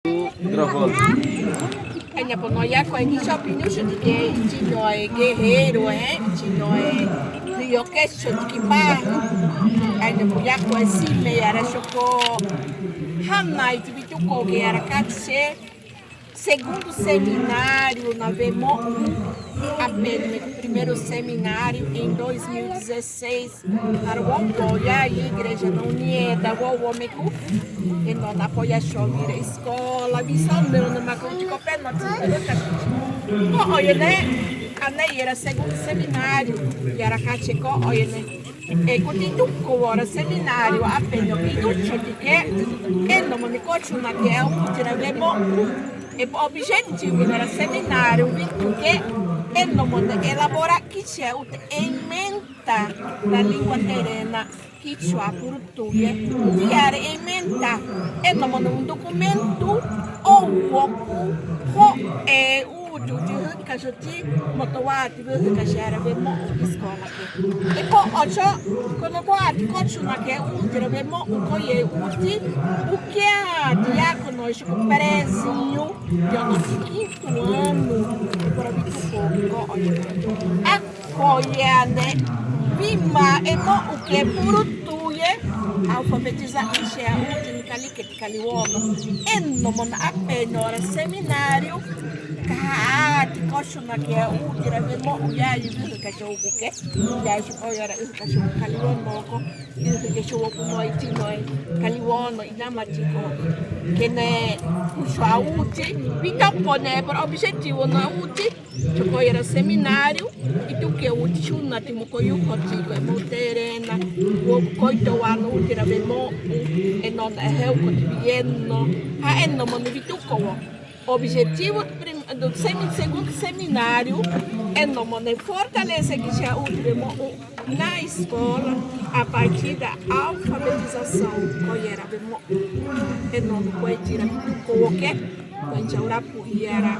Gravando. Anh nhập nói giá quay đi shopping nếu sự thì chỉ nói cái hệ rồi ấy chỉ nói New York cái sự thì ba anh nhập giá quay sim mà era choco ham night vi tu co que era cacete segundo seminário na Vemo apenas o primeiro seminário em 2016 para o apoio a igreja não unida o homem e não apoia a escola visão meu numa coisa de copenhague olha né a nei era segundo seminário e era cateco olha né e quando tu agora seminário apenas que tu tinha que e não me coach na que é um tiraremo e o objetivo era seminário porque ele não elabora que é o emenda da língua terrena que é português e era emenda ele não manda documento ou o é o de cachoti motoati que já era bem escola e poi oggi quando guardi coach na que o tiraremo o coie o que é diácono com perezinho eu não sei quinto ano para vir pouco acolhendo bima e não o que é português alfabetizar isso é o que cali que cali uomo e não manda apenas hora seminário ti coach na que é o que era mesmo o já e o cachorro que já era o cachorro cali uomo o cachorro com nós cali uomo e na matiko que né puxo a UTI, então pone para objetivo na UTI, que era seminário e tu que o UTI chuna timo coio contigo é moderna, o coito ano UTI era bemo e não é o cotidiano, a não mano vitu co. Objetivo do segundo seminário é não mano fortalecer que já o na escola a partir da alfabetização que era bemo e não pode tirar tudo o que quando já era